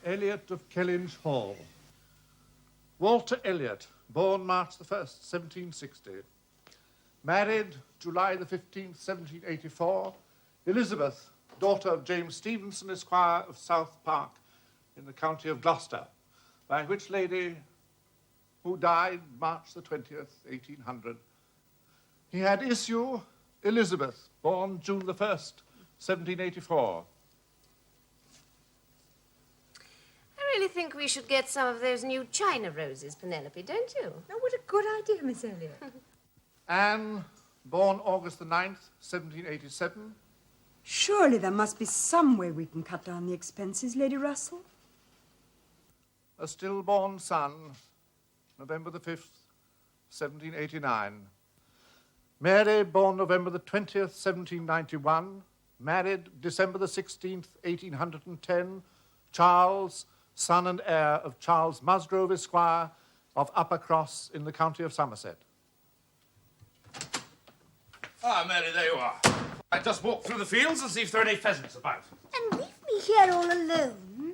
Elliot of Kellynch Hall. Walter Elliot, born March the 1st, 1760. Married July the 15th, 1784. Elizabeth, daughter of James Stevenson, Esquire of South Park in the county of Gloucester, by which lady, who died March the 20th, 1800, he had issue Elizabeth, born June the 1st, 1784. I really think we should get some of those new China roses, Penelope, don't you? Oh, what a good idea, Miss Elliot. Anne, born August the 9th, 1787. Surely there must be some way we can cut down the expenses, Lady Russell. A stillborn son, November the 5th, 1789. Mary, born November the 20th, 1791. Married December the 16th, 1810. Charles, son and heir of Charles Musgrove, Esquire, of Uppercross in the county of Somerset. Ah, Mary, there you are. I just walked through the fields and see if there are any pheasants about. And leave me here all alone?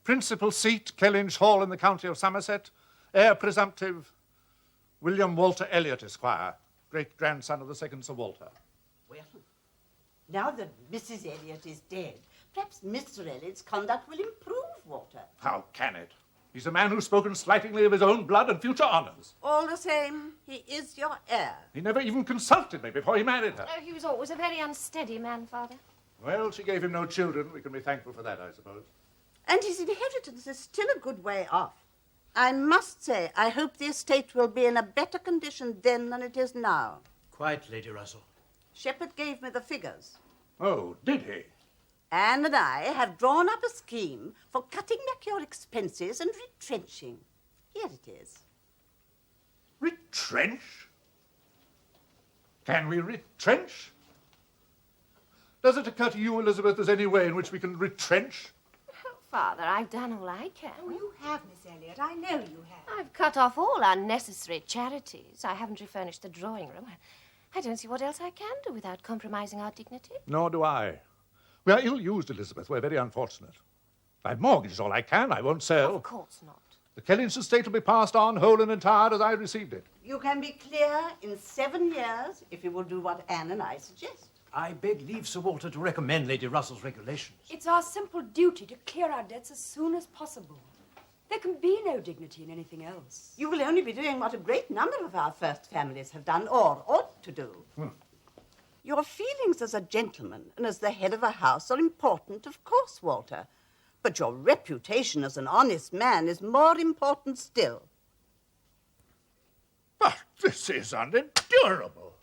Principal seat, Kellynch Hall in the county of Somerset. Heir presumptive, William Walter Elliot, Esquire, great-grandson of the second Sir Walter. Well, now that Mrs. Elliot is dead, perhaps Mr. Elliot's conduct will improve, Walter. How can it? He's a man who's spoken slightingly of his own blood and future honours. All the same, he is your heir. He never even consulted me before he married her. Oh, he was always a very unsteady man, Father. Well, she gave him no children. We can be thankful for that, I suppose. And his inheritance is still a good way off. I must say, I hope the estate will be in a better condition then than it is now. Quite, Lady Russell. Shepherd gave me the figures. Oh, did he? Anne and I have drawn up a scheme for cutting back your expenses and retrenching. Here it is. Retrench? Can we retrench? Does it occur to you, Elizabeth, there's any way in which we can retrench? Oh, Father, I've done all I can. Oh, you have, Miss Elliot. I know you have. I've cut off all unnecessary charities. I haven't refurnished the drawing room. I don't see what else I can do without compromising our dignity. Nor do I. We are ill-used, Elizabeth. We're very unfortunate. I've mortgaged all I can. I won't sell. Of course not. The Kellynch estate will be passed on whole and entire as I received it. You can be clear in 7 years if you will do what Anne and I suggest. I beg leave, Sir Walter, to recommend Lady Russell's regulations. It's our simple duty to clear our debts as soon as possible. There can be no dignity in anything else. You will only be doing what a great number of our first families have done, or ought to do. Your feelings as a gentleman and as the head of a house are important, of course, Walter. But your reputation as an honest man is more important still. But this is unendurable.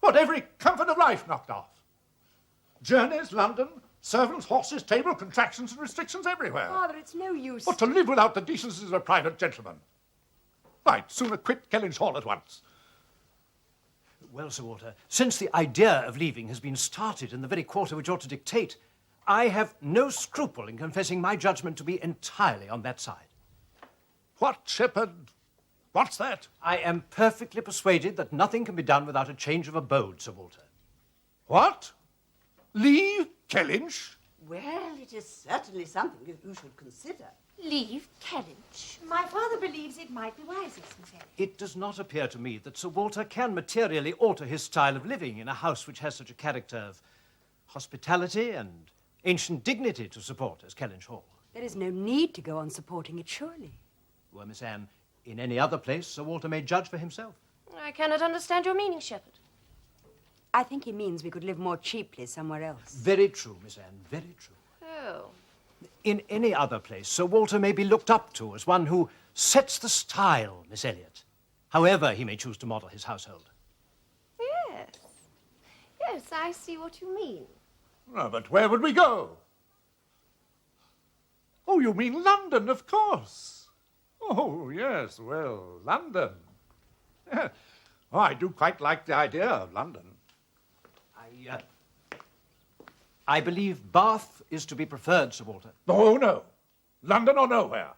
What, every comfort of life knocked off? Journeys, London, servants, horses, table, contractions and restrictions everywhere. Father, it's no use. But to live without the decencies of a private gentleman. I'd sooner quit Kellynch Hall at once. Well, Sir Walter, since the idea of leaving has been started in the very quarter which ought to dictate, I have no scruple in confessing my judgment to be entirely on that side. What, Shepherd? What's that? I am perfectly persuaded that nothing can be done without a change of abode, Sir Walter. What? Leave Kellynch? Well, it is certainly something that you should consider. Leave Kellynch. My father believes it might be wisest, Miss Elliot. It does not appear to me that Sir Walter can materially alter his style of living in a house which has such a character of hospitality and ancient dignity to support as Kellynch Hall. There is no need to go on supporting it, surely. Well, Miss Anne, in any other place, Sir Walter may judge for himself. I cannot understand your meaning, Shepherd. I think he means we could live more cheaply somewhere else. Very true, Miss Anne, very true. Oh. In any other place, Sir Walter may be looked up to as one who sets the style, Miss Elliot, however he may choose to model his household. Yes. Yes, I see what you mean. Oh, but where would we go? Oh, you mean London, of course. Oh, yes, well, London. Yeah. Oh, I do quite like the idea of London. I believe Bath is to be preferred, Sir Walter. Oh, no. London or nowhere.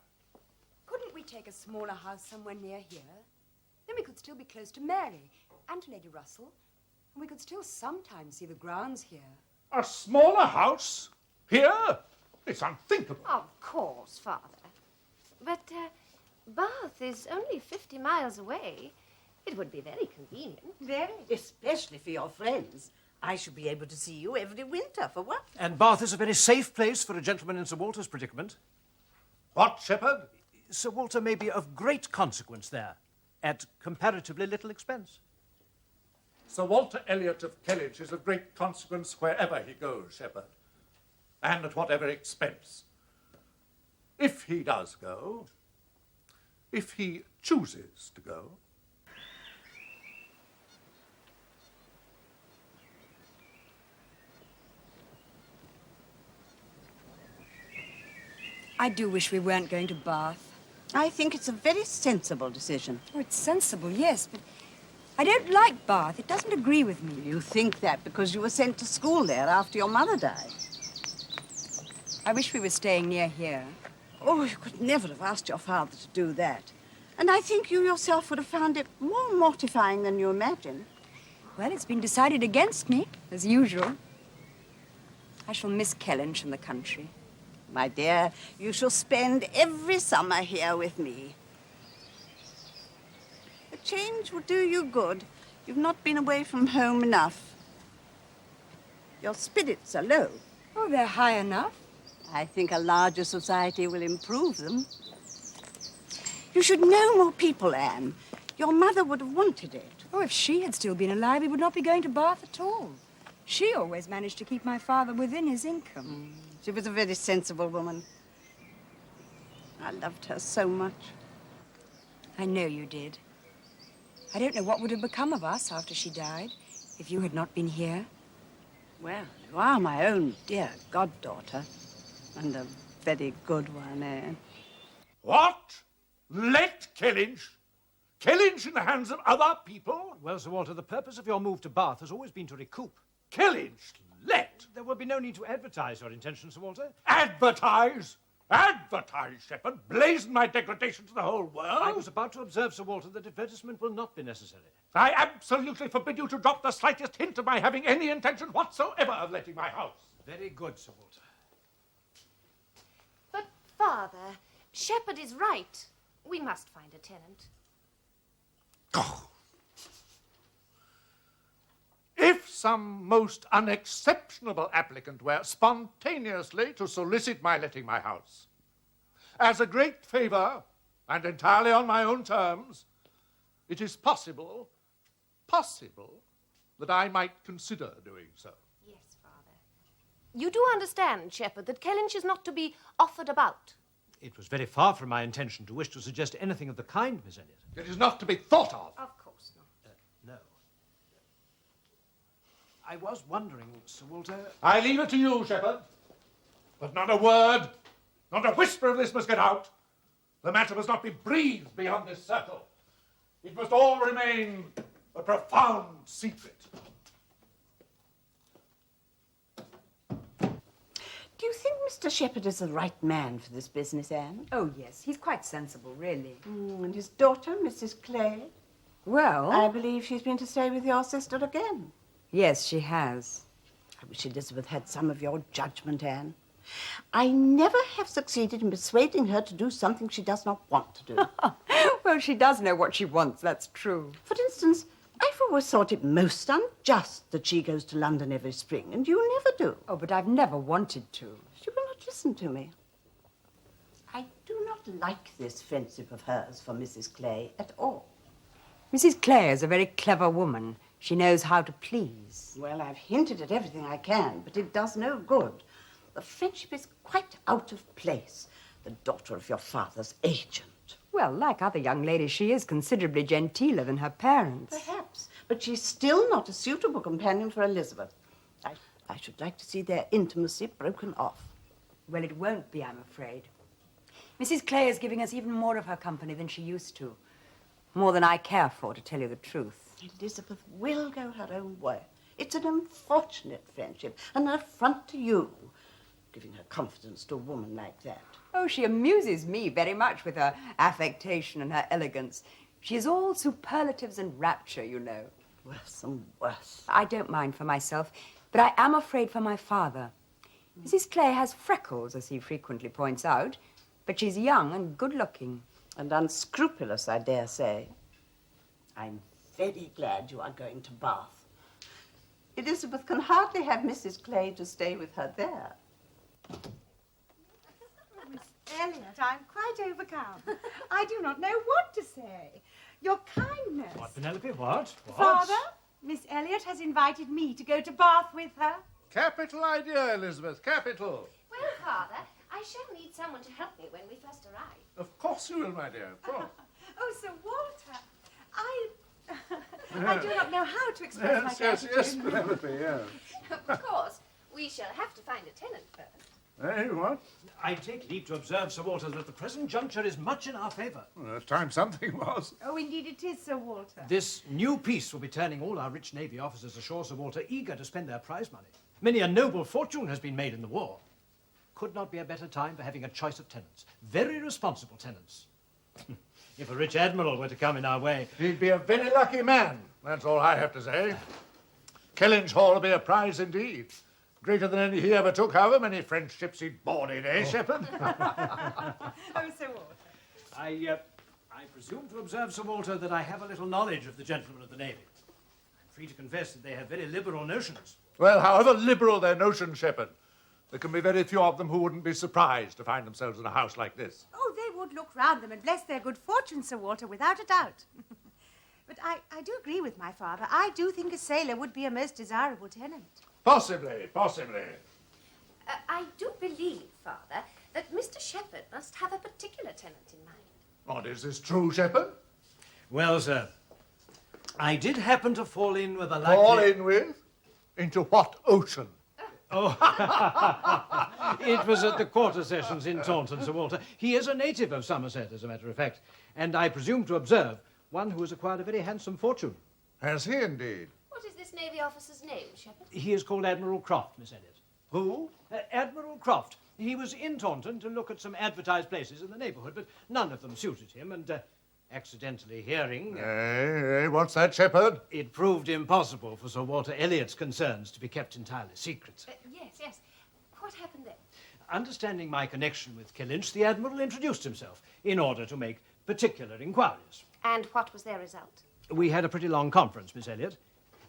Couldn't we take a smaller house somewhere near here? Then we could still be close to Mary and to Lady Russell, and we could still sometimes see the grounds here. A smaller house? Here? It's unthinkable. Of course, Father. But Bath is only 50 miles away. It would be very convenient. Very. Especially for your friends. I should be able to see you every winter, for what? And Bath is a very safe place for a gentleman in Sir Walter's predicament. What, Shepherd? Sir Walter may be of great consequence there, at comparatively little expense. Sir Walter Elliot of Kellynch is of great consequence wherever he goes, Shepherd, and at whatever expense. If he does go, if he chooses to go. I do wish we weren't going to Bath. I think it's a very sensible decision. Oh, it's sensible, yes, but I don't like Bath. It doesn't agree with me. You think that because you were sent to school there after your mother died. I wish we were staying near here. Oh, you could never have asked your father to do that. And I think you yourself would have found it more mortifying than you imagine. Well, it's been decided against me, as usual. I shall miss Kellynch and the country. My dear, you shall spend every summer here with me. A change will do you good. You've not been away from home enough. Your spirits are low. Oh, they're high enough. I think a larger society will improve them. You should know more people, Anne. Your mother would have wanted it. Oh, if she had still been alive, we would not be going to Bath at all. She always managed to keep my father within his income. She was a very sensible woman. I loved her so much. I know you did. I don't know what would have become of us after she died, if you had not been here. Well, you are my own dear goddaughter, and a very good one, Anne. What? Let Kellynch? Kellynch in the hands of other people? Well, Sir Walter, the purpose of your move to Bath has always been to recoup. Kellynch let? There will be no need to advertise your intentions, Sir Walter. Advertise? Advertise, Shepherd? Blazon my degradation to the whole world? I was about to observe, Sir Walter, that advertisement will not be necessary. I absolutely forbid you to drop the slightest hint of my having any intention whatsoever of letting my house. Very good, Sir Walter. But, Father, Shepherd is right. We must find a tenant. Oh. If some most unexceptionable applicant were spontaneously to solicit my letting my house, as a great favour and entirely on my own terms, it is possible that I might consider doing so. Yes, Father. You do understand, Shepherd, that Kellynch is not to be offered about. It was very far from my intention to wish to suggest anything of the kind, Miss Elliot. It is not to be thought of. Of course not. No. I was wondering, Sir Walter... I leave it to you, Shepherd. But not a word, not a whisper of this must get out. The matter must not be breathed beyond this circle. It must all remain a profound secret. Do you think Mr. Shepherd is the right man for this business, Anne? Oh, yes, he's quite sensible, really. And his daughter, Mrs. Clay? Well... I believe she's been to stay with your sister again. Yes, she has. I wish Elizabeth had some of your judgment, Anne. I never have succeeded in persuading her to do something she does not want to do. Well, she does know what she wants, that's true. For instance, I've always thought it most unjust that she goes to London every spring, and you never do. Oh, but I've never wanted to. She will not listen to me. I do not like this friendship of hers for Mrs. Clay at all. Mrs. Clay is a very clever woman. She knows how to please. Well, I've hinted at everything I can, but it does no good. The friendship is quite out of place. The daughter of your father's agent. Well, like other young ladies, she is considerably genteeler than her parents. Perhaps, but she's still not a suitable companion for Elizabeth. I should like to see their intimacy broken off. Well, it won't be, I'm afraid. Mrs. Clay is giving us even more of her company than she used to. More than I care for, to tell you the truth. Elizabeth will go her own way. It's an unfortunate friendship, and an affront to you, giving her confidence to a woman like that. Oh, she amuses me very much with her affectation and her elegance. She is all superlatives and rapture, you know. Worse and worse. I don't mind for myself, But I am afraid for my father. Mrs. Clay has freckles, as he frequently points out, but she's young and good-looking. And unscrupulous, I dare say. I'm very glad you are going to Bath. Elizabeth can hardly have Mrs. Clay to stay with her there. Miss Elliot, I'm quite overcome. I do not know what to say. Your kindness. What, Penelope? What? Father, Miss Elliot has invited me to go to Bath with her. Capital idea, Elizabeth, capital. Well, Father, I shall need someone to help me when we first arrive. Of course you will, my dear, of course. Oh, Sir Walter, I do not know how to express my gratitude. Yes, Penelope, yes. Of course, we shall have to find a tenant first. Eh, what? I take leave to observe, Sir Walter, that the present juncture is much in our favour. Well, it's time something was. Oh, indeed it is, Sir Walter. This new peace will be turning all our rich Navy officers ashore, Sir Walter, eager to spend their prize money. Many a noble fortune has been made in the war. Could not be a better time for having a choice of tenants. Very responsible tenants. If a rich admiral were to come in our way... He'd be a very lucky man, that's all I have to say. Kellynch Hall will be a prize indeed. Greater than any he ever took, however many French ships he'd boarded, eh, Shepherd? Oh, Sir Walter. I presume to observe, Sir Walter, that I have a little knowledge of the gentlemen of the Navy. I'm free to confess that they have very liberal notions. Well, however liberal their notions, Shepherd, there can be very few of them who wouldn't be surprised to find themselves in a house like this. Oh, they would look round them and bless their good fortune, Sir Walter, without a doubt. But I do agree with my father. I do think a sailor would be a most desirable tenant. Possibly, possibly. I do believe, Father, that Mr. Shepherd must have a particular tenant in mind. What, is this true, Shepherd? Well, sir, I did happen to fall in with a likely... Fall in with? Into what ocean? Oh, it was at the quarter sessions in Taunton, Sir Walter. He is a native of Somerset, as a matter of fact, and I presume to observe one who has acquired a very handsome fortune. Has he indeed? What is this Navy officer's name, Shepherd? He is called Admiral Croft, Miss Elliot. Who? Admiral Croft. He was in Taunton to look at some advertised places in the neighbourhood, but none of them suited him, and accidentally hearing... What's that, Shepherd? It proved impossible for Sir Walter Elliot's concerns to be kept entirely secret. Yes. What happened then? Understanding my connection with Kellynch, the Admiral introduced himself in order to make particular inquiries. And what was their result? We had a pretty long conference, Miss Elliot,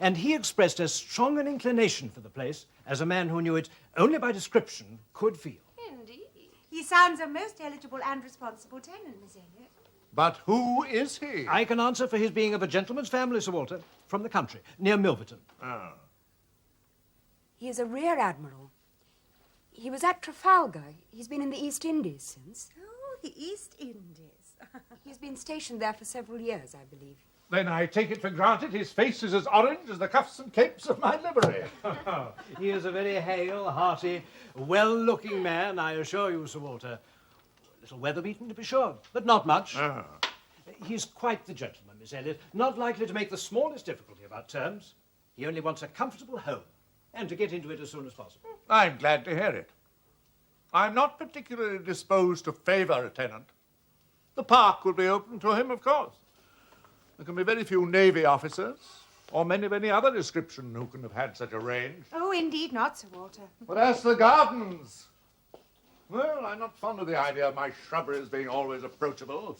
and he expressed as strong an inclination for the place as a man who knew it only by description could feel. Indeed. He sounds a most eligible and responsible tenant, Miss Elliot. But who is he? I can answer for his being of a gentleman's family, Sir Walter, from the country, near Milverton. Oh. He is a rear admiral. He was at Trafalgar. He's been in the East Indies since. Oh, the East Indies. He's been stationed there for several years, I believe. Then I take it for granted his face is as orange as the cuffs and capes of my livery. He is a very hale, hearty, well-looking man, I assure you, Sir Walter. A little weather-beaten, to be sure, but not much. Ah. He's quite the gentleman, Miss Elliot, not likely to make the smallest difficulty about terms. He only wants a comfortable home, and to get into it as soon as possible. I'm glad to hear it. I'm not particularly disposed to favour a tenant. The park will be open to him, of course. There can be very few Navy officers, or men of any other description, who can have had such a range. Oh, indeed not, Sir Walter. But as for the gardens, well, I'm not fond of the idea of my shrubberies being always approachable.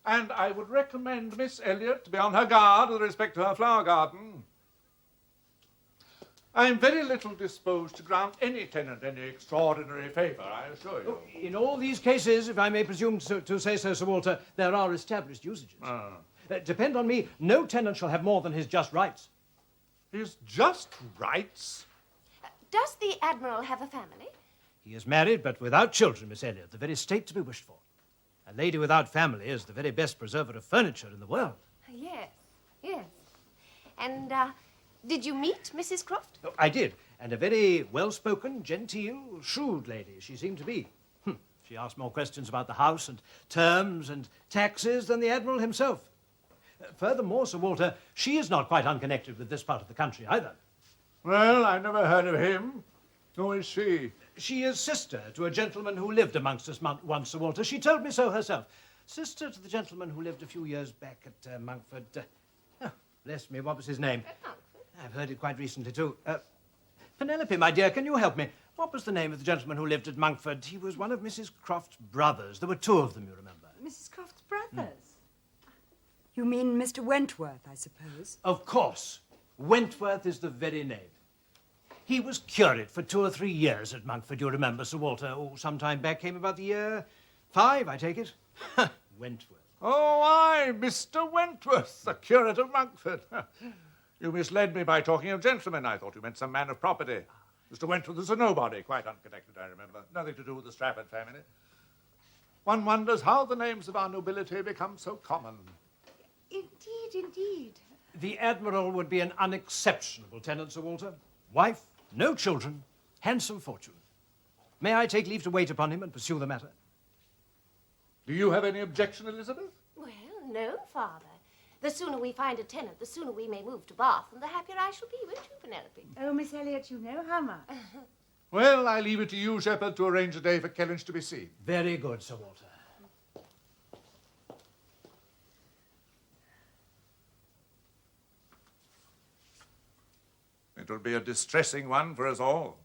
And I would recommend Miss Elliot to be on her guard with respect to her flower garden. I'm very little disposed to grant any tenant any extraordinary favour, I assure you. In all these cases, if I may presume to say so, Sir Walter, there are established usages. Depend on me, no tenant shall have more than his just rights. His just rights? Does the Admiral have a family? He is married, but without children, Miss Elliot, the very state to be wished for. A lady without family is the very best preserver of furniture in the world. Yes. And, did you meet Mrs. Croft? Oh, I did, and a very well-spoken, genteel, shrewd lady she seemed to be. She asked more questions about the house and terms and taxes than the Admiral himself. Furthermore, Sir Walter, she is not quite unconnected with this part of the country either. Well, I never heard of him. Who is she? She is sister to a gentleman who lived amongst us once, Sir Walter. She told me so herself. Sister to the gentleman who lived a few years back at Monkford. Bless me, what was his name? I've heard it quite recently, too. Penelope, my dear, can you help me? What was the name of the gentleman who lived at Monkford? He was one of Mrs. Croft's brothers. There were two of them, you remember. Mrs. Croft's brothers? You mean Mr. Wentworth, I suppose? Of course. Wentworth is the very name. He was curate for 2 or 3 years at Monkford, you remember, Sir Walter. Oh, some time back, came about the year 5, I take it. Wentworth. Oh, aye, Mr. Wentworth, the curate of Monkford. You misled me by talking of gentlemen. I thought you meant some man of property. Mr. Wentworth is a nobody, quite unconnected, I remember. Nothing to do with the Strafford family. One wonders how the names of our nobility become so common. Indeed, indeed. The Admiral would be an unexceptionable tenant, Sir Walter. Wife, no children, handsome fortune. May I take leave to wait upon him and pursue the matter? Do you have any objection, Elizabeth? Well, no, Father. The sooner we find a tenant, the sooner we may move to Bath, and the happier I shall be, won't you, Penelope? Oh, Miss Elliot, you know how much. Well, I leave it to you, Shepherd, to arrange a day for Kellynch to be seen. Very good, Sir Walter. It will be a distressing one for us all.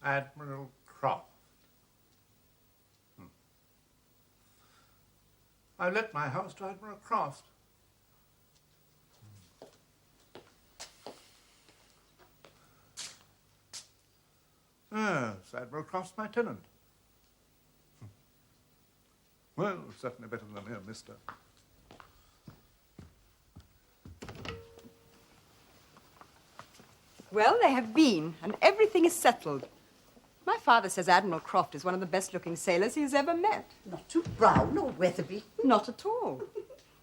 Admiral Croft. I let my house to Admiral Croft. Yes, Admiral Croft's my tenant. Well, certainly better than a mere mister. Well, they have been, and everything is settled. My father says Admiral Croft is one of the best-looking sailors he has ever met. Not too brown or weather-beaten. Not at all.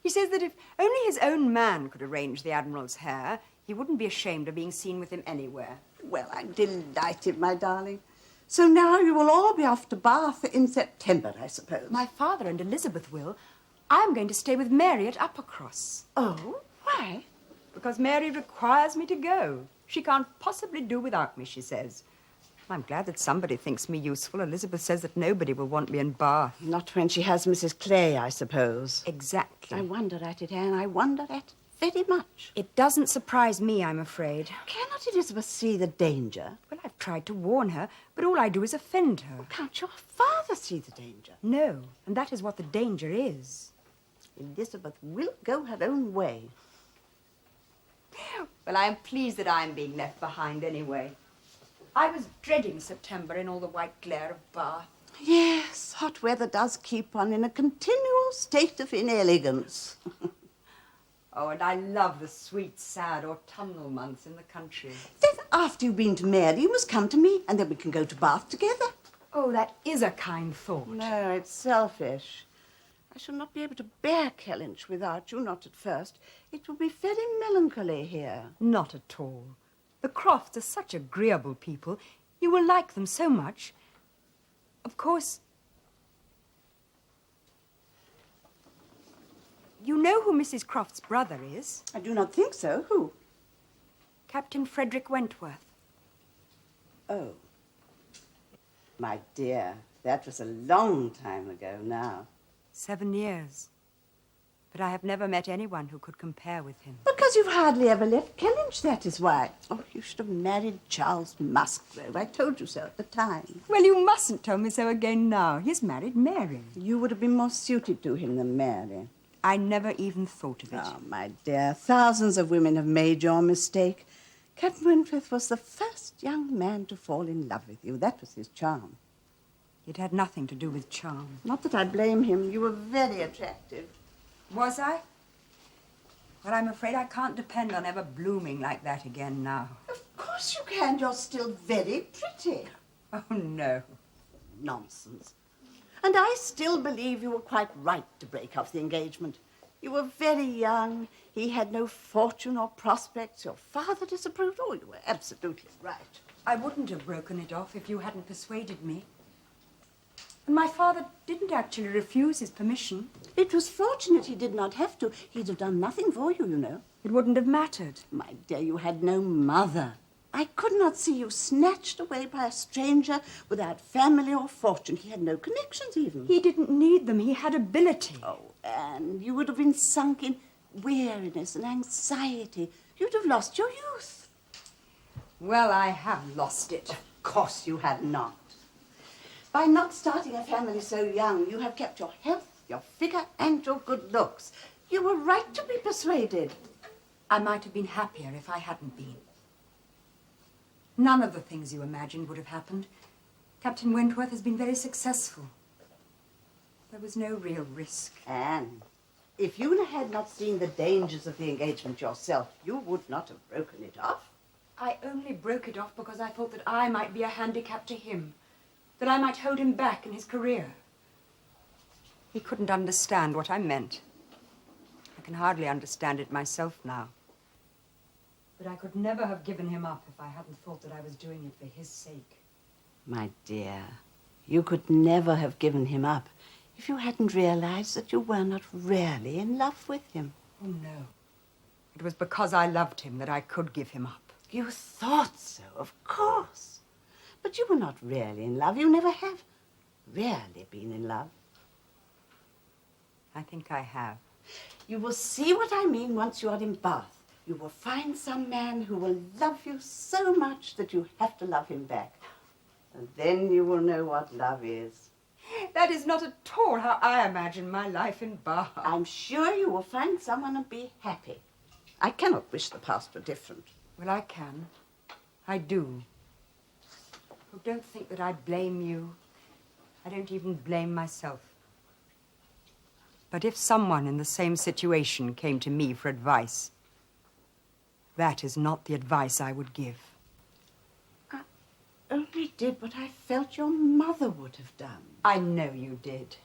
He says that if only his own man could arrange the Admiral's hair, he wouldn't be ashamed of being seen with him anywhere. Well, I'm delighted, my darling. So now you will all be off to Bath in September, I suppose. My father and Elizabeth will. I'm going to stay with Mary at Uppercross. Oh, why? Because Mary requires me to go. She can't possibly do without me, she says. I'm glad that somebody thinks me useful. Elizabeth says that nobody will want me in Bath. Not when she has Mrs. Clay, I suppose. Exactly. I wonder at it, Anne. I wonder at it very much. It doesn't surprise me, I'm afraid. Cannot Elizabeth see the danger? Well, I've tried to warn her, but all I do is offend her. Can't your father see the danger? No, and that is what the danger is. Elizabeth will go her own way. Well, I am pleased that I'm being left behind anyway. I was dreading September in all the white glare of Bath. Yes, hot weather does keep one in a continual state of inelegance. Oh, and I love the sweet, sad autumnal months in the country. Then after you've been to Mary, you must come to me, and then we can go to Bath together. Oh, that is a kind thought. No, it's selfish. I shall not be able to bear Kellynch without you, not at first. It will be very melancholy here. Not at all. The Crofts are such agreeable people. You will like them so much. Of course, you know who Mrs. Croft's brother is? I do not think so. Who? Captain Frederick Wentworth. Oh. My dear, that was a long time ago now. 7 years. But I have never met anyone who could compare with him. Because you've hardly ever left Kellynch, that is why. Oh, you should have married Charles Musgrove. I told you so at the time. Well, you mustn't tell me so again now. He's married Mary. You would have been more suited to him than Mary. I never even thought of it. Oh, my dear, thousands of women have made your mistake. Captain Wentworth was the first young man to fall in love with you. That was his charm. It had nothing to do with charm. Not that I blame him. You were very attractive. Was I? Well, I'm afraid I can't depend on ever blooming like that again now. Of course you can. You're still very pretty. Oh, no. Nonsense. And I still believe you were quite right to break off the engagement. You were very young. He had no fortune or prospects. Your father disapproved. Oh, you were absolutely right. I wouldn't have broken it off if you hadn't persuaded me. And my father didn't actually refuse his permission. It was fortunate he did not have to. He'd have done nothing for you, you know. It wouldn't have mattered. My dear, you had no mother. I could not see you snatched away by a stranger without family or fortune. He had no connections even. He didn't need them. He had ability. Oh, Anne, you would have been sunk in weariness and anxiety. You'd have lost your youth. Well, I have lost it. Of course you have not. By not starting a family so young, you have kept your health, your figure, and your good looks. You were right to be persuaded. I might have been happier if I hadn't been. None of the things you imagined would have happened. Captain Wentworth has been very successful. There was no real risk. Anne, if you had not seen the dangers of the engagement yourself, you would not have broken it off. I only broke it off because I thought that I might be a handicap to him, that I might hold him back in his career. He couldn't understand what I meant. I can hardly understand it myself now. But I could never have given him up if I hadn't thought that I was doing it for his sake. My dear, you could never have given him up if you hadn't realized that you were not really in love with him. Oh, no. It was because I loved him that I could give him up. You thought so, of course. But you were not really in love. You never have really been in love. I think I have. You will see what I mean once you are in Bath. You will find some man who will love you so much that you have to love him back. And then you will know what love is. That is not at all how I imagine my life in Bath. I'm sure you will find someone and be happy. I cannot wish the past were different. Well, I can. I do. Oh, don't think that I blame you. I don't even blame myself. But if someone in the same situation came to me for advice, that is not the advice I would give. I only did what I felt your mother would have done. I know you did.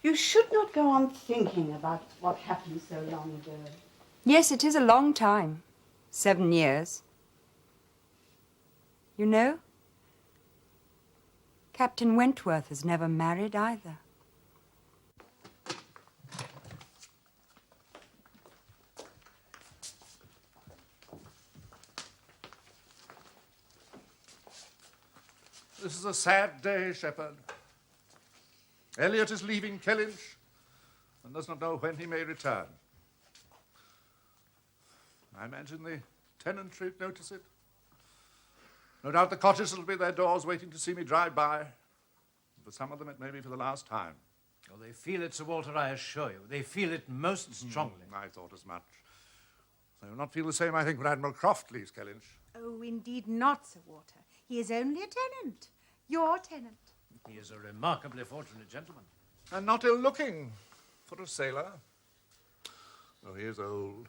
You should not go on thinking about what happened so long ago. Yes, it is a long time. 7 years. You know, Captain Wentworth has never married either. This is a sad day, Shepherd. Elliot is leaving Kellynch and does not know when he may return. I imagine the tenantry notice it. No doubt the cottagers will be at their doors waiting to see me drive by. For some of them, it may be for the last time. Oh, they feel it, Sir Walter, I assure you. They feel it most strongly. I thought as much. They will not feel the same, I think, when Admiral Croft leaves Kellynch. Oh, indeed not, Sir Walter. He is only a tenant. Your tenant. He is a remarkably fortunate gentleman. And not ill-looking for a sailor. Though he is old.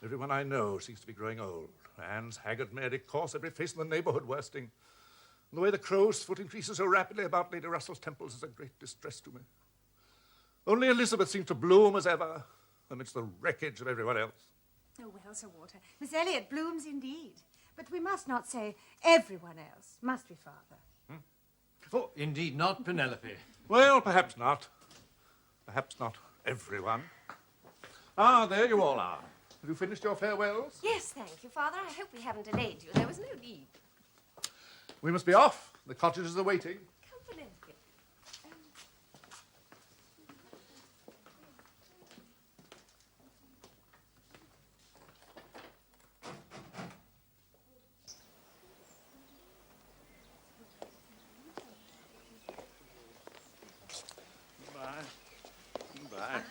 Everyone I know seems to be growing old. Anne's haggard Mary coarse, every face in the neighbourhood worsting. And the way the crow's foot increases so rapidly about Lady Russell's temples is a great distress to me. Only Elizabeth seems to bloom as ever amidst the wreckage of everyone else. Oh, well, Sir Walter, Miss Elliot blooms indeed. But we must not say everyone else, must we, Father? Oh, indeed not, Penelope. Well, perhaps not. Perhaps not everyone. Ah, there you all are. Have you finished your farewells? Yes, thank you, Father. I hope we haven't delayed you. There was no need. We must be off. The cottagers are waiting. Come, Penelope. Goodbye. Goodbye.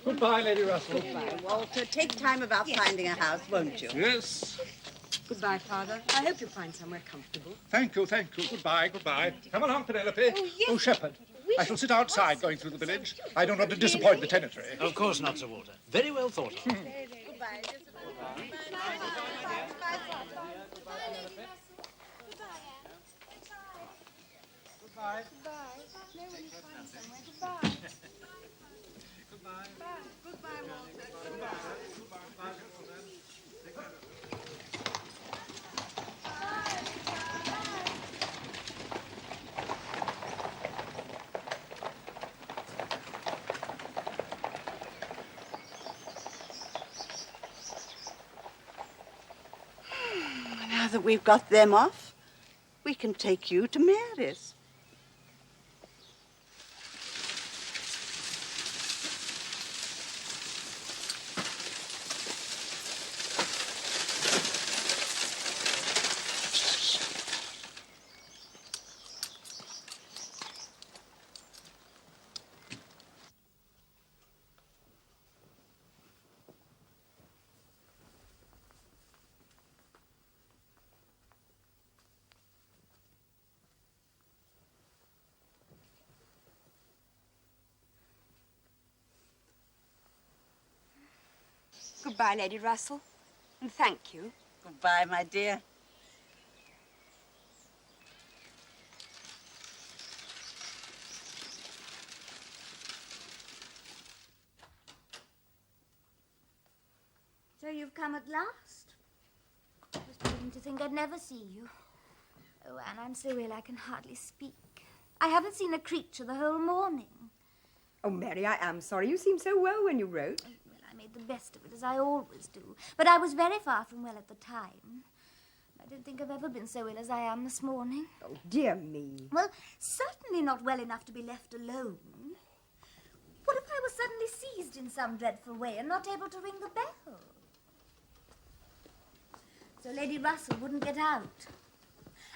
Goodbye, Lady Russell. Goodbye, Walter. Take time about finding a house, won't you? Yes. Goodbye, Father. I hope you find somewhere comfortable. Thank you, thank you. Goodbye, goodbye. Come along, Penelope. Oh, Shepherd. I shall sit outside going through the village. I don't want to disappoint the tenantry. Of course not, Sir Walter. Very well thought of. Goodbye. that we've got them off, we can take you to Mary's. Goodbye, Lady Russell, and thank you. Goodbye, my dear. So you've come at last? I was beginning to think I'd never see you. Oh, Anne, I'm so ill I can hardly speak. I haven't seen a creature the whole morning. Oh, Mary, I am sorry. You seemed so well when you wrote. Well, I made the best of it, as I always do. But I was very far from well at the time. I don't think I've ever been so ill as I am this morning. Oh, dear me. Well, certainly not well enough to be left alone. What if I was suddenly seized in some dreadful way and not able to ring the bell? So Lady Russell wouldn't get out.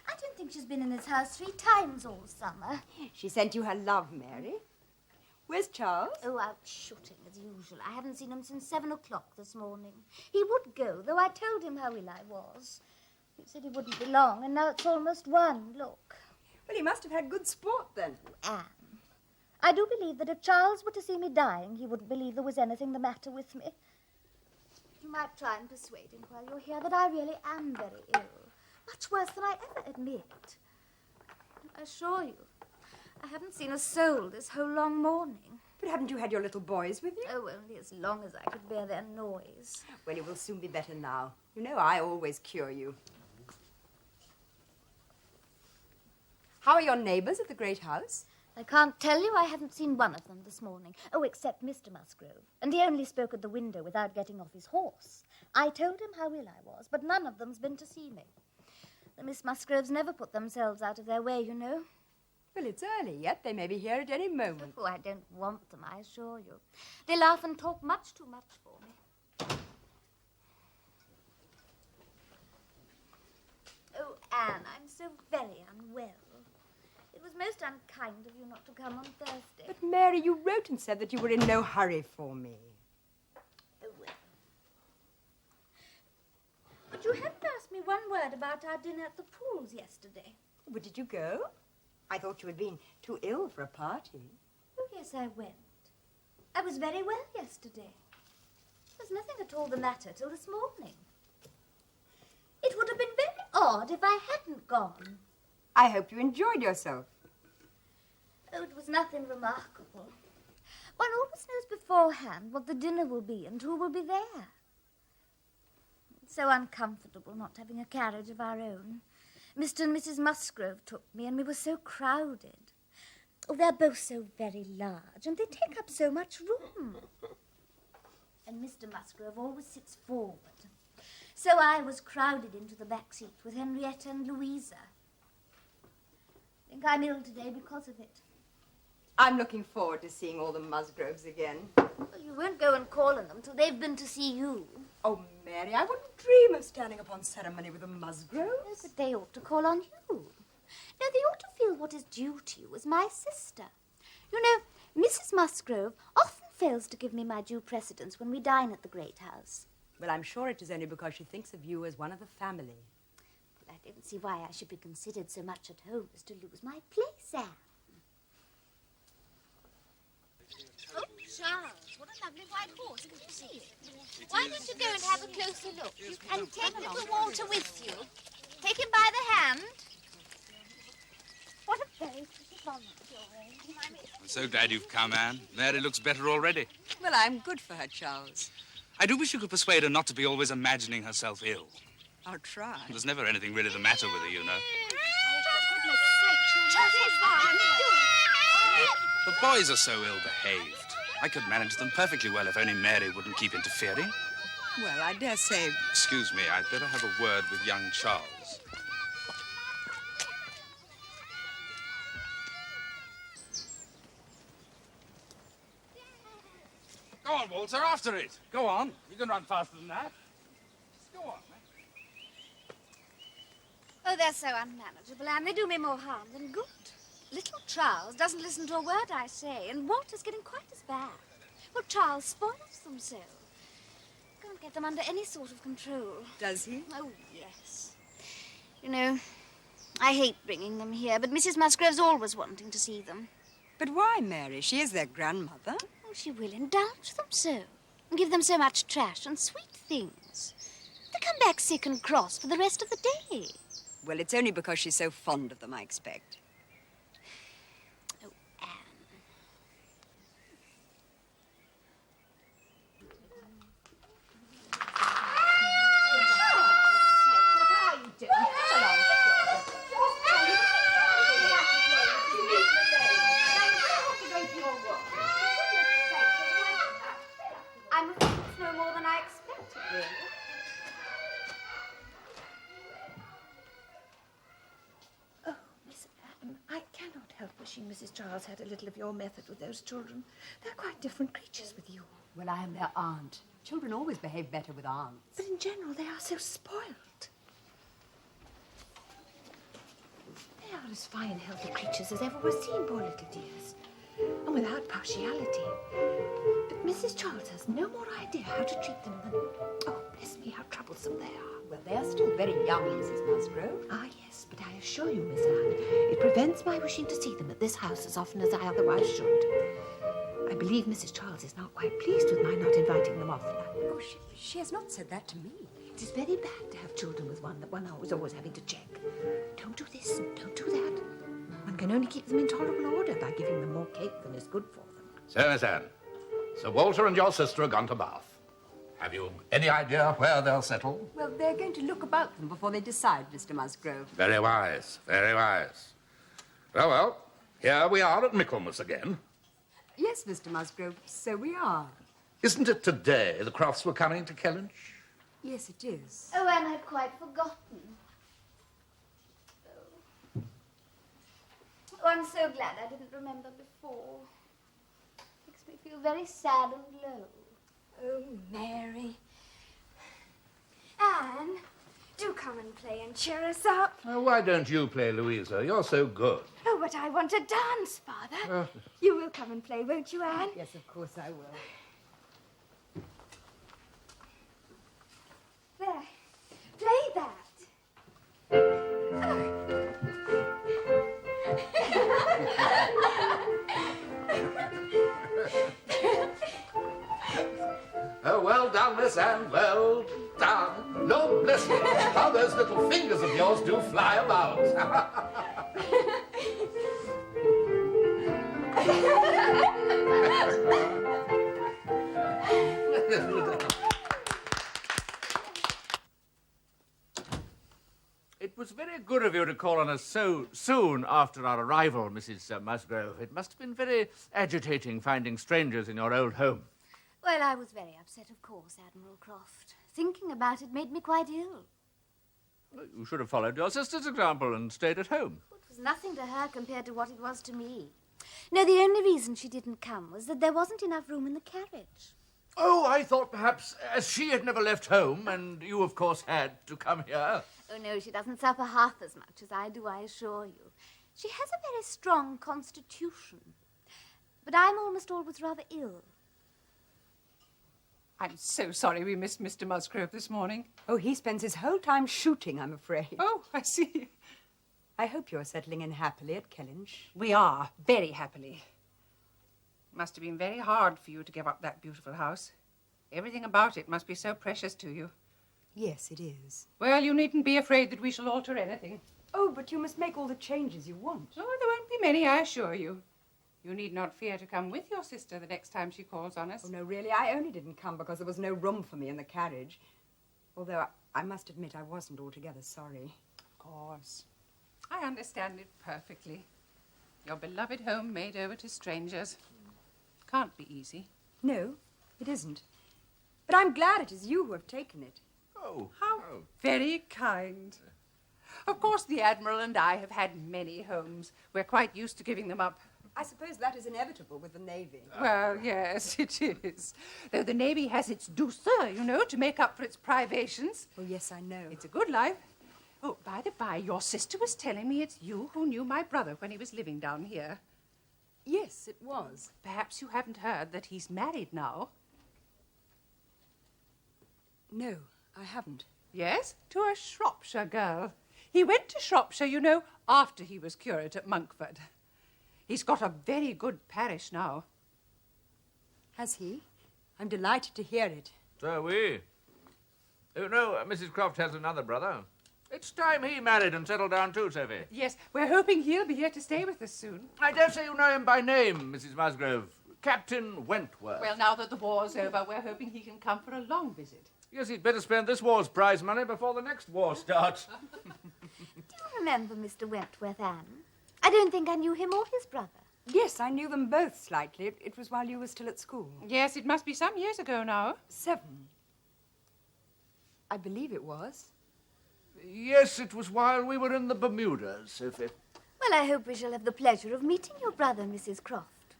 I don't think she's been in this house 3 times all summer. She sent you her love, Mary. Where's Charles? Oh, out shooting as usual. I haven't seen him since 7 o'clock this morning. He would go, though I told him how ill I was. He said he wouldn't be long, and now it's almost 1. Look. Well, he must have had good sport, then. Anne, I do believe that if Charles were to see me dying, he wouldn't believe there was anything the matter with me. You might try and persuade him while you're here that I really am very ill. Much worse than I ever admit. I assure you, I haven't seen a soul this whole long morning. But haven't you had your little boys with you? Oh, only as long as I could bear their noise. Well, you will soon be better now. You know I always cure you. How are your neighbours at the great house? I can't tell you I haven't seen one of them this morning. Oh, except Mr. Musgrove. And he only spoke at the window without getting off his horse. I told him how ill I was, but none of them's been to see me. The Miss Musgroves never put themselves out of their way, you know. Well, it's early yet. They may be here at any moment. Oh, I don't want them, I assure you. They laugh and talk much too much for me. Oh, Anne, I'm so very unwell. It was most unkind of you not to come on Thursday. But, Mary, you wrote and said that you were in no hurry for me. Oh, well. But you haven't asked me one word about our dinner at the pools yesterday. But did you go? I thought you had been too ill for a party. Oh, yes, I went. I was very well yesterday. There's nothing at all the matter till this morning. It would have been very odd if I hadn't gone. I hope you enjoyed yourself. Oh, it was nothing remarkable. One always knows beforehand what the dinner will be and who will be there. It's so uncomfortable not having a carriage of our own. Mr. and Mrs. Musgrove took me, and we were so crowded. Oh, they're both so very large, and they take up so much room. And Mr. Musgrove always sits forward. So I was crowded into the back seat with Henrietta and Louisa. I think I'm ill today because of it. I'm looking forward to seeing all the Musgroves again. Well, you won't go and call on them till they've been to see you. Oh, Mary, I wouldn't dream of standing upon ceremony with the Musgroves. Yes, but they ought to call on you. No, they ought to feel what is due to you as my sister. You know, Mrs. Musgrove often fails to give me my due precedence when we dine at the great house. Well, I'm sure it is only because she thinks of you as one of the family. But I don't see why I should be considered so much at home as to lose my place, Anne. Oh, Charles, what a lovely white horse. Did you see it? Why don't you go and have a closer look? And take little Walter with you. Take him by the hand. What a very pretty bonnet you're wearing. I'm so glad you've come, Anne. Mary looks better already. Well, I'm good for her, Charles. I do wish you could persuade her not to be always imagining herself ill. I'll try. There's never anything really the matter with her, you know. The boys are so ill-behaved. I could manage them perfectly well if only Mary wouldn't keep interfering. Well, I dare say. Excuse me, I'd better have a word with young Charles. Go on, Walter, after it. Go on. You can run faster than that. Just go on, man. Oh, they're so unmanageable, Anne. They do me more harm than good. Little Charles doesn't listen to a word I say, and Walter's getting quite as bad. Well, Charles spoils them so. Can't get them under any sort of control. Does he? Oh, yes. You know, I hate bringing them here, but Mrs. Musgrove's always wanting to see them. But why, Mary? She is their grandmother. Oh, she will indulge them so, and give them so much trash and sweet things. They come back sick and cross for the rest of the day. Well, it's only because she's so fond of them, I expect. Oh, Anne. I'm afraid it's no more than I expected, really. Oh, Miss Anne, I cannot help wishing Mrs. Charles had a little of your method with those children. They're quite different creatures with you. Well, I am their aunt. Children always behave better with aunts. But in general, they are so spoiled. They are as fine, healthy creatures as ever were seen, poor little dears. And without partiality. But Mrs. Charles has no more idea how to treat them than... Oh, bless me, how troublesome they are. Well, they are still very young, Mrs. Musgrove. Ah, yes, but I assure you, Miss Anne, it prevents my wishing to see them at this house as often as I otherwise should. I believe Mrs. Charles is not quite pleased with my not inviting them oftener. Oh, she has not said that to me. It is very bad to have children with one that one is always having to check. Don't do this and don't do that. One can only keep them in tolerable order by giving them more cake than is good for them. So, Miss Anne, Sir Walter and your sister are gone to Bath. Have you any idea where they'll settle? Well, they're going to look about them before they decide, Mr. Musgrove. Very wise, very wise. Well, here we are at Michaelmas again. Yes, Mr. Musgrove, so we are. Isn't it today the Crofts were coming to Kellynch? Yes, it is. Oh, Anne, I'd quite forgotten. Oh, I'm so glad I didn't remember before. Makes me feel very sad and low. Oh, Mary. Anne, do come and play and cheer us up. Why don't you play, Louisa? You're so good. Oh, but I want to dance, Father. You will come and play, won't you, Anne? Yes, of course I will. There. Play that. Oh, well done, Miss Anne, well done. Lord bless me, how those little fingers of yours do fly about. It was very good of you to call on us so soon after our arrival, Mrs. Musgrove. It must have been very agitating finding strangers in your old home. Well, I was very upset, of course, Admiral Croft. Thinking about it made me quite ill. Well, you should have followed your sister's example and stayed at home. It was nothing to her compared to what it was to me. No, the only reason she didn't come was that there wasn't enough room in the carriage. Oh, I thought perhaps as she had never left home, and you, of course, had to come here. Oh, no, she doesn't suffer half as much as I do, I assure you. She has a very strong constitution. But I'm almost always rather ill. I'm so sorry we missed Mr. Musgrove this morning. Oh, he spends his whole time shooting, I'm afraid. Oh, I see. I hope you're settling in happily at Kellynch. We are, very happily. Must have been very hard for you to give up that beautiful house. Everything about it must be so precious to you. Yes, it is. Well, you needn't be afraid that we shall alter anything. Oh, but you must make all the changes you want. Oh, there won't be many, I assure you. You need not fear to come with your sister the next time she calls on us. Oh, no, really, I only didn't come because there was no room for me in the carriage. Although I must admit I wasn't altogether sorry. Of course. I understand it perfectly. Your beloved home made over to strangers. Can't be easy. No, it isn't. But I'm glad it is you who have taken it. Oh. How very kind. Of course, the Admiral and I have had many homes. We're quite used to giving them up. I suppose that is inevitable with the Navy. Well, yes, it is. Though the Navy has its douceur, you know, to make up for its privations. Oh, yes, I know. It's a good life. Oh, by the by, your sister was telling me it's you who knew my brother when he was living down here. Yes, it was. Perhaps you haven't heard that he's married now. No, I haven't. Yes, to a Shropshire girl. He went to Shropshire, you know, after he was curate at Monkford. He's got a very good parish now. Has he? I'm delighted to hear it. So are we. You know, Mrs. Croft has another brother. It's time he married and settled down too, Sophie. Yes, we're hoping he'll be here to stay with us soon. I dare say you know him by name, Mrs. Musgrove. Captain Wentworth. Well, now that the war's over, we're hoping he can come for a long visit. Yes, he'd better spend this war's prize money before the next war starts. Do you remember Mr. Wentworth, Anne? I don't think I knew him or his brother. Yes, I knew them both slightly. It was while you were still at school. Yes, it must be some years ago now. 7. I believe it was. Yes, it was while we were in the Bermudas, Sophie. Well, I hope we shall have the pleasure of meeting your brother, Mrs. Croft.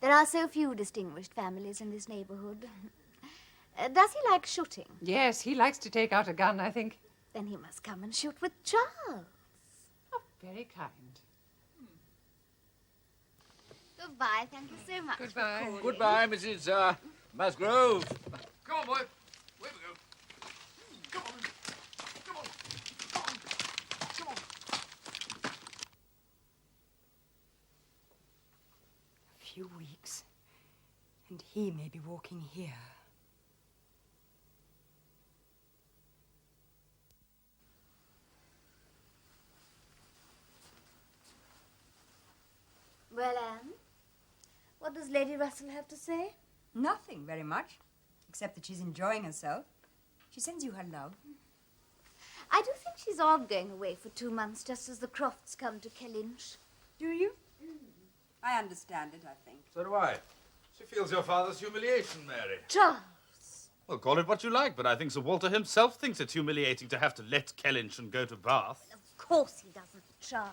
There are so few distinguished families in this neighbourhood. Does he like shooting? Yes, he likes to take out a gun, I think. Then he must come and shoot with Charles. Oh, very kind. Goodbye, thank you so much. Goodbye. Goodbye, Mrs. Musgrove. Come on, boy. Away we go. Come on. Come on. Come on. Come on. A few weeks, and he may be walking here. Well, Anne, what does Lady Russell have to say? Nothing very much, except that she's enjoying herself. She sends you her love. I do think she's odd going away for 2 months just as the Crofts come to Kellynch. Do you? I understand it, I think. So do I. She feels your father's humiliation, Mary. Charles! Well, call it what you like, but I think Sir Walter himself thinks it's humiliating to have to let Kellynch and go to Bath. Of course he doesn't, Charles.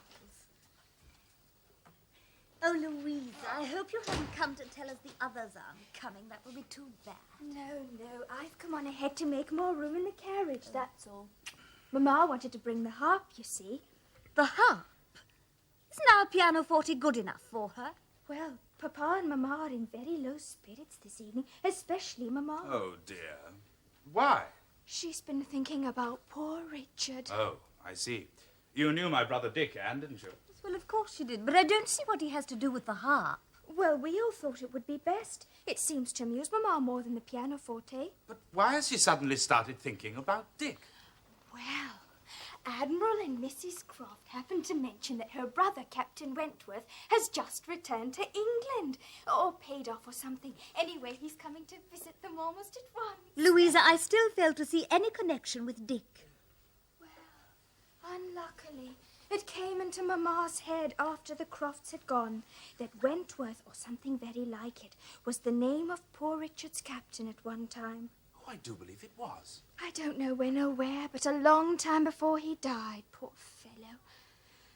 Oh, Louisa, I hope you haven't come to tell us the others aren't coming. That would be too bad. No, I've come on ahead to make more room in the carriage, that's all. Mamma wanted to bring the harp, you see. The harp? Isn't our pianoforte good enough for her? Well, Papa and Mamma are in very low spirits this evening, especially Mamma. Oh, dear. Why? She's been thinking about poor Richard. Oh, I see. You knew my brother Dick, Anne, didn't you? Well, of course she did, but I don't see what he has to do with the harp. Well, we all thought it would be best. It seems to amuse Mamma more than the pianoforte. But why has she suddenly started thinking about Dick? Well, Admiral and Mrs. Croft happened to mention that her brother, Captain Wentworth, has just returned to England. Or paid off or something. Anyway, he's coming to visit them almost at once. Louisa, I still fail to see any connection with Dick. Well, unluckily, it came into Mamma's head after the Crofts had gone that Wentworth, or something very like it, was the name of poor Richard's captain at one time. Oh, I do believe it was. I don't know when or where, but a long time before he died, poor fellow.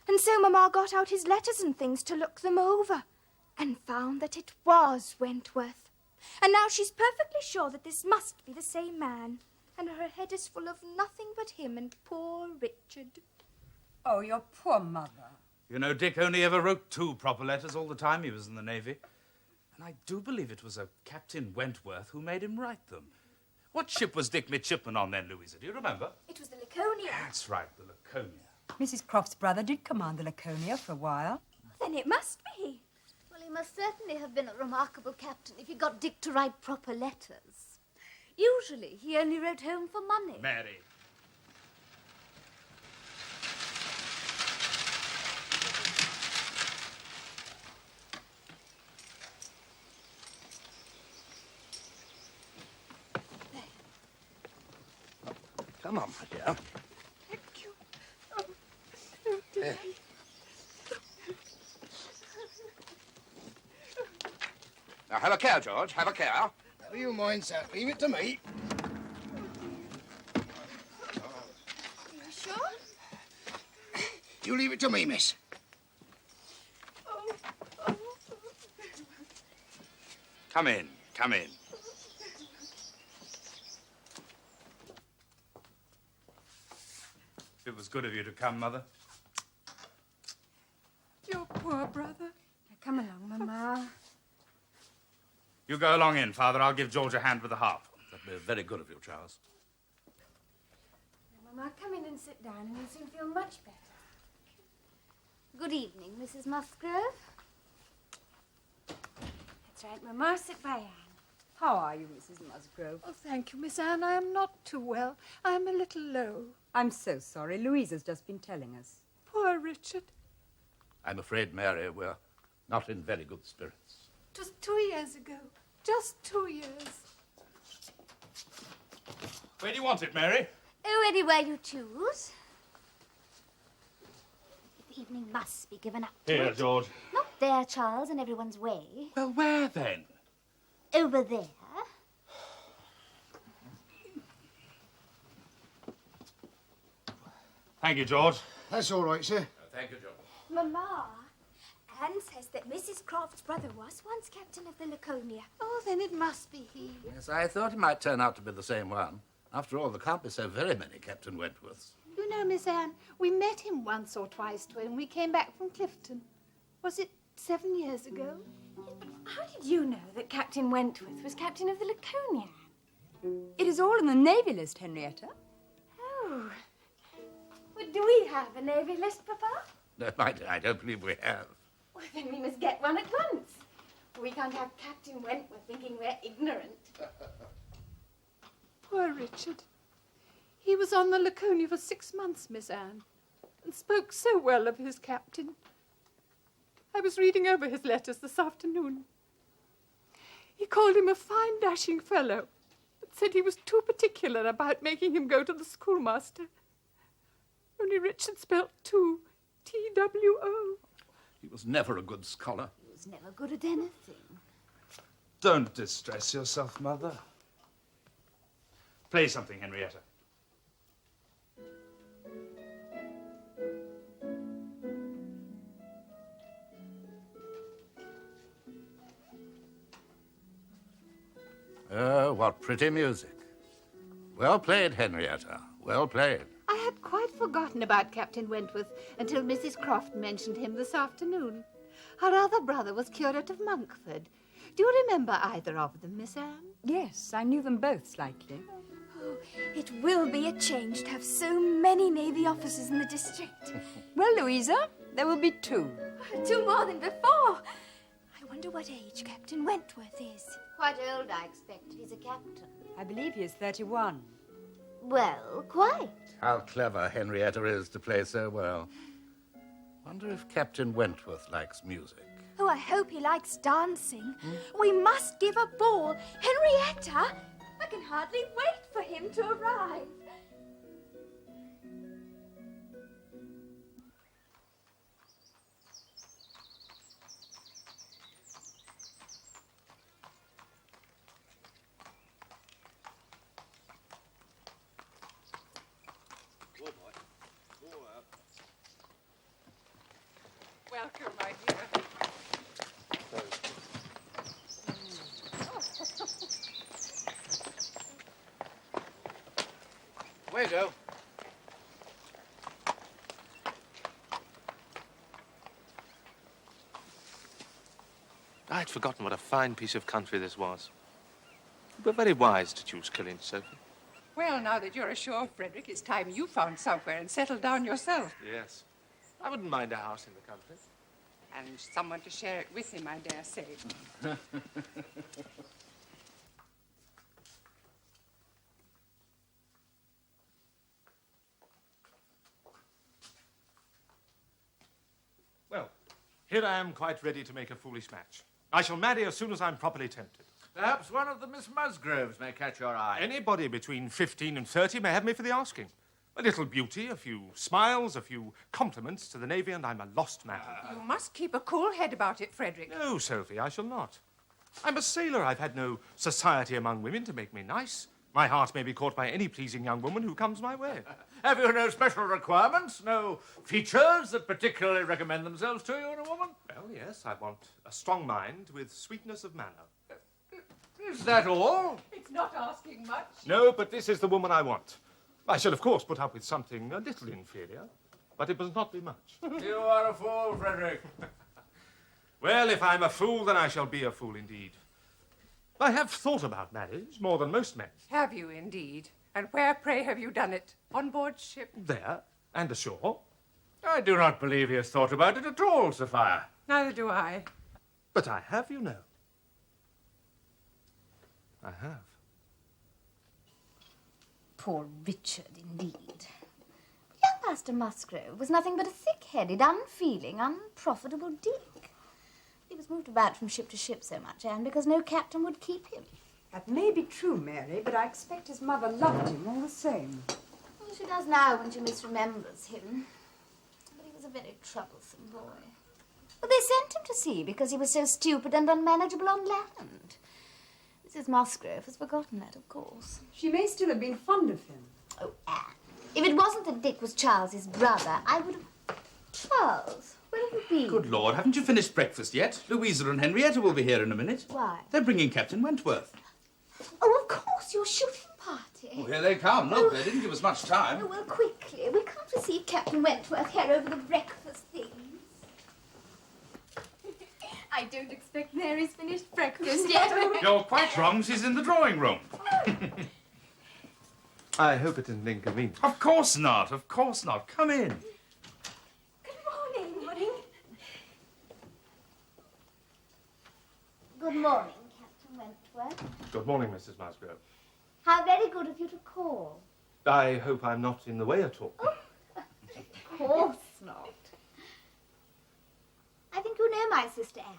And so Mamma got out his letters and things to look them over, and found that it was Wentworth. And now she's perfectly sure that this must be the same man, and her head is full of nothing but him and poor Richard. Oh, your poor mother. You know, Dick only ever wrote 2 proper letters all the time he was in the Navy. And I do believe it was a Captain Wentworth who made him write them. What ship was Dick midshipman on then, Louisa? Do you remember? It was the Laconia. That's right, the Laconia. Mrs. Croft's brother did command the Laconia for a while. Then it must be. Well, he must certainly have been a remarkable captain if he got Dick to write proper letters. Usually, he only wrote home for money. Mary. Come on, my dear. Thank you. Oh, dear. Now, have a care, George. Have a care. Never you mind, sir. Leave it to me. You sure? You leave it to me, miss. Oh. Come in, come in. It was good of you to come, Mother. Your poor brother. Come along, Mamma. You go along in, Father. I'll give George a hand with the harp. That'd be very good of you, Charles. Mamma, come in and sit down, and you'll soon feel much better. Good evening, Mrs. Musgrove. That's right, Mamma. Sit by Anne. How are you, Mrs. Musgrove? Oh, thank you, Miss Anne. I am not too well. I am a little low. I'm so sorry. Louisa's just been telling us. Poor Richard. I'm afraid, Mary, we're not in very good spirits. Just 2 years ago. Just 2 years. Where do you want it, Mary? Oh, anywhere you choose. The evening must be given up to Here, it. George. Not there, Charles, in everyone's way. Well, where then? Over there. Thank you, George. That's all right, sir. Thank you, George. Mamma, Anne says that Mrs. Croft's brother was once captain of the Laconia. Oh, then it must be he. Yes, I thought he might turn out to be the same one. After all, there can't be so very many Captain Wentworths. You know, Miss Anne, we met him once or twice when we came back from Clifton. Was it 7 years ago? How did you know that Captain Wentworth was captain of the Laconia? It is all in the Navy list, Henrietta. Oh. Well, do we have a Navy list, Papa? No, I don't believe we have. Well, then we must get one at once. We can't have Captain Wentworth thinking we're ignorant. Poor Richard. He was on the Laconia for 6 months, Miss Anne, and spoke so well of his captain. I was reading over his letters this afternoon. He called him a fine, dashing fellow, but said he was too particular about making him go to the schoolmaster. Only Richard spelt two, T-W-O. He was never a good scholar. He was never good at anything. Don't distress yourself, Mother. Play something, Henrietta. Oh, what pretty music. Well played, Henrietta. Well played. I had quite forgotten about Captain Wentworth until Mrs. Croft mentioned him this afternoon. Her other brother was curate of Monkford. Do you remember either of them, Miss Anne? Yes, I knew them both slightly. Oh, it will be a change to have so many Navy officers in the district. Well, Louisa, there will be 2. 2 more than before. I wonder what age Captain Wentworth is. Quite old, I expect, if he's a captain. I believe he is 31. Well, quite. How clever Henrietta is to play so well. Wonder if Captain Wentworth likes music. Oh, I hope he likes dancing. We must give a ball. Henrietta, I can hardly wait for him to arrive. Welcome, my dear. Away you go. I'd forgotten what a fine piece of country this was. You were very wise to choose Killeen, Sophie. Well, now that you're ashore, Frederick, it's time you found somewhere and settled down yourself. Yes. I wouldn't mind a house in the country. And someone to share it with him, I dare say. Well, here I am quite ready to make a foolish match. I shall marry as soon as I'm properly tempted. Perhaps one of the Miss Musgroves may catch your eye. Anybody between 15 and 30 may have me for the asking. A little beauty, a few smiles, a few compliments to the Navy, and I'm a lost man. You must keep a cool head about it, Frederick. No, Sophie, I shall not. I'm a sailor. I've had no society among women to make me nice. My heart may be caught by any pleasing young woman who comes my way. Have you no special requirements, no features that particularly recommend themselves to you in a woman? Well, yes, I want a strong mind with sweetness of manner. Is that all? It's not asking much. No, but this is the woman I want. I shall, of course, put up with something a little inferior, but it must not be much. You are a fool, Frederick. Well, if I'm a fool, then I shall be a fool indeed. I have thought about marriage more than most men. Have you indeed? And where, pray, have you done it? On board ship? There, and ashore. I do not believe he has thought about it at all, Sophia. Neither do I. But I have, you know. I have. Poor Richard, indeed. Young Master Musgrove was nothing but a thick-headed, unfeeling, unprofitable dick. He was moved about from ship to ship so much, Anne, because no captain would keep him. That may be true, Mary, but I expect his mother loved him all the same. Well, she does now when she misremembers him. But he was a very troublesome boy. Well, they sent him to sea because he was so stupid and unmanageable on land. Mrs. Musgrove has forgotten that, of course. She may still have been fond of him. Oh, Anne, if it wasn't that Dick was Charles's brother, I would have... Charles, where have you been? Good Lord, haven't you finished breakfast yet? Louisa and Henrietta will be here in a minute. Why? They're bringing Captain Wentworth. Oh, of course, your shooting party. Oh, here they come. Look, they didn't give us much time. Oh, well, quickly. We can't receive Captain Wentworth here over the breakfast things. I don't expect Mary's finished breakfast yet. You're quite wrong. She's in the drawing room. I hope it isn't inconvenient. Of course not. Of course not. Come in. Good morning. Good morning, Captain Wentworth. Good morning, Mrs. Musgrove. How very good of you to call. I hope I'm not in the way at all. Of course not. I think you know my sister Anne.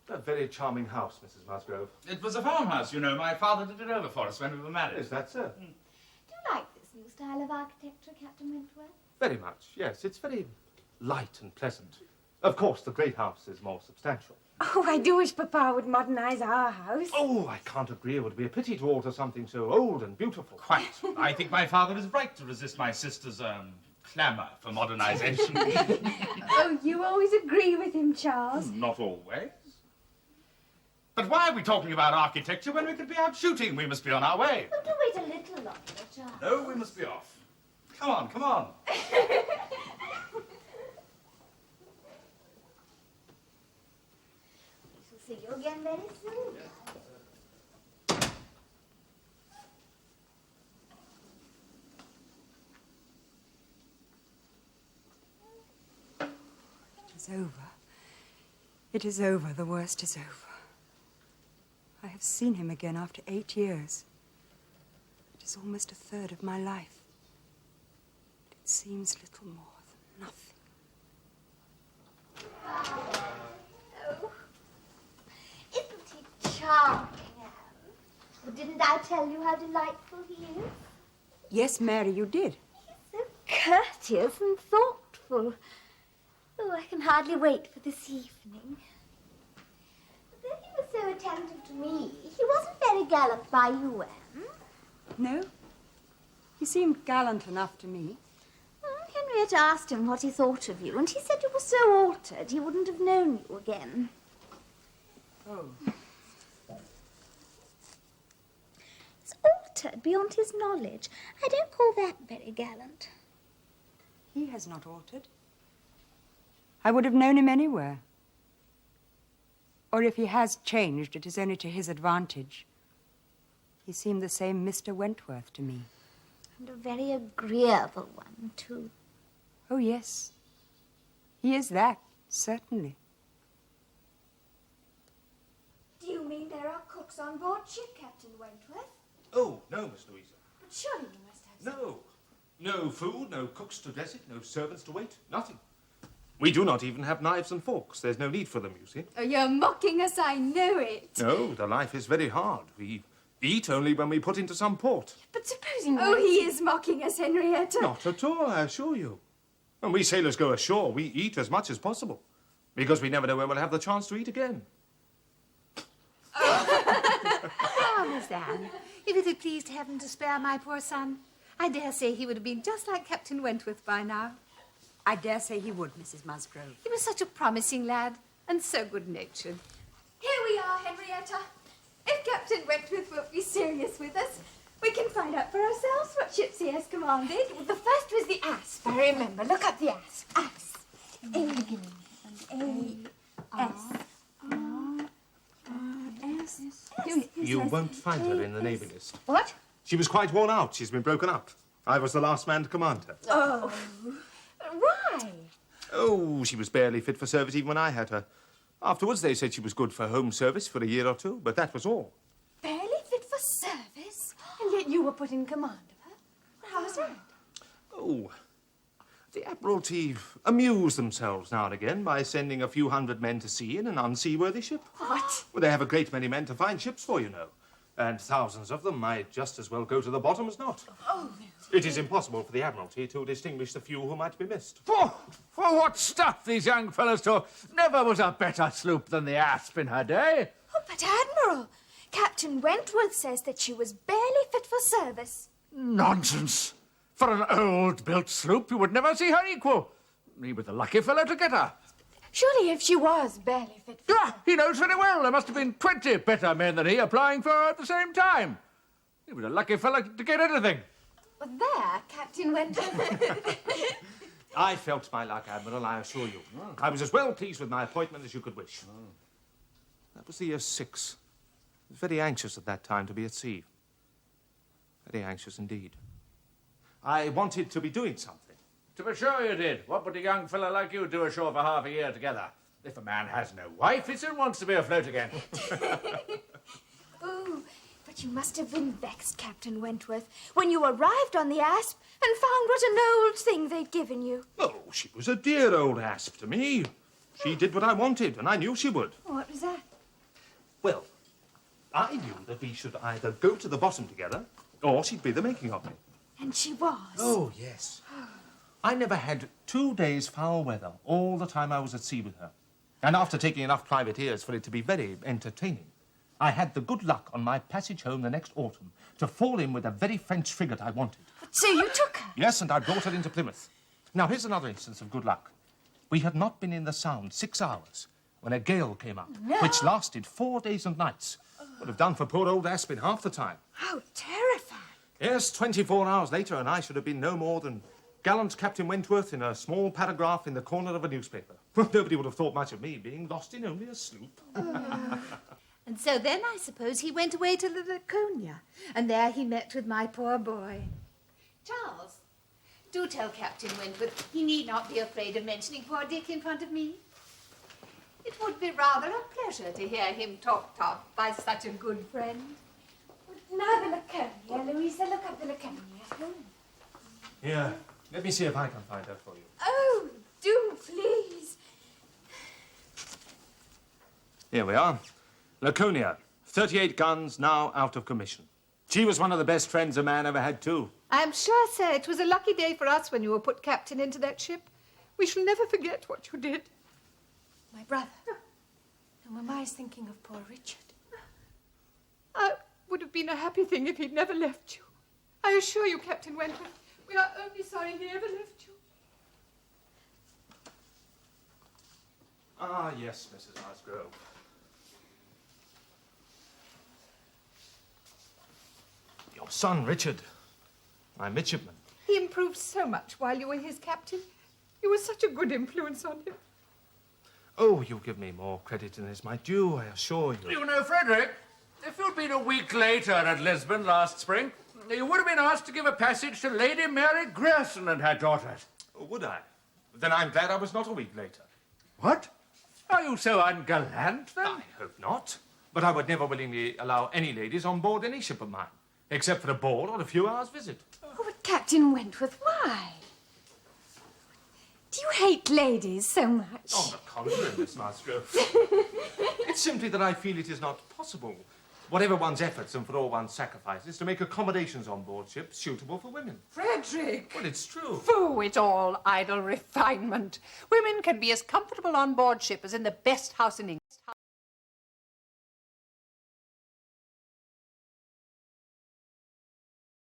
A very charming house, Mrs. Musgrove. It was a farmhouse, you know. My father did it over for us when we were married. Is that so? Do you like this new style of architecture, Captain Wentworth? Very much, yes. It's very light and pleasant. Of course, the great house is more substantial. Oh, I do wish Papa would modernise our house. Oh, I can't agree. It would be a pity to alter something so old and beautiful. Quite. I think my father is right to resist my sister's, clamour for modernisation. Oh, you always agree with him, Charles. Not always. But why are we talking about architecture when we could be out shooting? We must be on our way. Oh, do wait a little longer, Charles. No, we must be off. Come on, come on. We shall see you again very soon. It is over. It is over. The worst is over. I have seen him again after 8 years. It is almost a third of my life. It seems little more than nothing. Oh, isn't he charming, Anne? But didn't I tell you how delightful he is? Yes, Mary, you did. So courteous and thoughtful. Oh, I can hardly wait for this evening. But though he was so attentive to me, he wasn't very gallant by you, Anne. No? He seemed gallant enough to me. Henrietta asked him what he thought of you, and he said you were so altered he wouldn't have known you again. Oh. It's altered beyond his knowledge. I don't call that very gallant. He has not altered. I would have known him anywhere. Or if he has changed, it is only to his advantage. He seemed the same Mr. Wentworth to me. And a very agreeable one, too. Oh, yes. He is that, certainly. Do you mean there are cooks on board ship, Captain Wentworth? Oh, no, Miss Louisa. But surely you must have some. No. No food, no cooks to dress it, no servants to wait, nothing. We do not even have knives and forks. There's no need for them, you see. Oh, you're mocking us, I know it. No, the life is very hard. We eat only when we put into some port. But supposing... Oh, he is mocking us, Henrietta. Not at all, I assure you. When we sailors go ashore, we eat as much as possible, because we never know when we'll have the chance to eat again. Oh, Miss Anne, if it had pleased heaven to spare my poor son, I dare say he would have been just like Captain Wentworth by now. I dare say he would, Mrs. Musgrove. He was such a promising lad and so good-natured. Here we are, Henrietta. If Captain Wentworth won't be serious with us, we can find out for ourselves what ships he has commanded. Well, the first was the Asp, I remember. Look up the Asp. Asp. A-S-R-S. You won't find her in the Navy list. What? She was quite worn out. She's been broken up. I was the last man to command her. Oh. Why? Oh, she was barely fit for service even when I had her. Afterwards, they said she was good for home service for a year or two, but that was all. Barely fit for service? And yet you were put in command of her? How was that? Oh, the Admiralty amuse themselves now and again by sending a few hundred men to sea in an unseaworthy ship. What? Well, they have a great many men to find ships for, you know. And thousands of them might just as well go to the bottom as not. Oh, It is impossible for the Admiralty to distinguish the few who might be missed. For what stuff these young fellows talk. Never was a better sloop than the Asp in her day. Oh, but Admiral, Captain Wentworth says that she was barely fit for service. Nonsense. For an old-built sloop, you would never see her equal. He was the lucky fellow to get her. Surely if she was barely fit for Ah, he knows very well there must have been 20 better men than he applying for her at the same time. He was a lucky fellow to get anything. Well, there, Captain Wentworth. I felt my luck, Admiral, I assure you. I was as well pleased with my appointment as you could wish. That was the year 6. I was very anxious at that time to be at sea. Very anxious indeed. I wanted to be doing something. To be sure you did. What would a young fellow like you do ashore for half a year together? If a man has no wife, he soon wants to be afloat again. Oh, but you must have been vexed, Captain Wentworth, when you arrived on the Asp and found what an old thing they'd given you. Oh, she was a dear old Asp to me. She did what I wanted, and I knew she would. What was that? Well, I knew that we should either go to the bottom together, or she'd be the making of me. And she was? Oh, yes. I never had 2 days foul weather all the time I was at sea with her. And after taking enough privateers for it to be very entertaining, I had the good luck on my passage home the next autumn to fall in with a very French frigate I wanted. So you took her? Yes, and I brought her into Plymouth. Now, here's another instance of good luck. We had not been in the Sound 6 hours when a gale came up, which lasted 4 days and nights. Would have done for poor old Asp in half the time. How terrifying. Yes, 24 hours later, and I should have been no more than gallant Captain Wentworth in a small paragraph in the corner of a newspaper. Nobody would have thought much of me being lost in only a sloop. And so then I suppose he went away to the Laconia, and there he met with my poor boy. Charles, do tell Captain Wentworth he need not be afraid of mentioning poor Dick in front of me. It would be rather a pleasure to hear him talked of by such a good friend. Now the Laconia, Louisa, look up the Laconia. Here, let me see if I can find her for you. Oh, do, please. Here we are. Laconia, 38 guns, now out of commission. She was one of the best friends a man ever had, too. I'm sure, sir, it was a lucky day for us when you were put captain into that ship. We shall never forget what you did. My brother. And Mamma is thinking of poor Richard. It would have been a happy thing if he'd never left you. I assure you, Captain Wentworth, we are only sorry he ever left you. Ah, yes, Mrs. Musgrove. Your son, Richard. My midshipman. He improved so much while you were his captain. You were such a good influence on him. Oh, you give me more credit than is my due, I assure you. You know, Frederick, if you'd been a week later at Lisbon last spring, you would have been asked to give a passage to Lady Mary Grierson and her daughters. Oh, would I? Then I'm glad I was not a week later. What? Are you so ungallant, then? I hope not. But I would never willingly allow any ladies on board any ship of mine, except for a ball or a few hours' visit. Oh, but Captain Wentworth, why? Do you hate ladies so much? On the contrary, Miss Musgrove. It's simply that I feel it is not possible, whatever one's efforts and for all one's sacrifices, to make accommodations on board ships suitable for women. Frederick! Well, it's true. Phoo, it's all idle refinement. Women can be as comfortable on board ship as in the best house in England.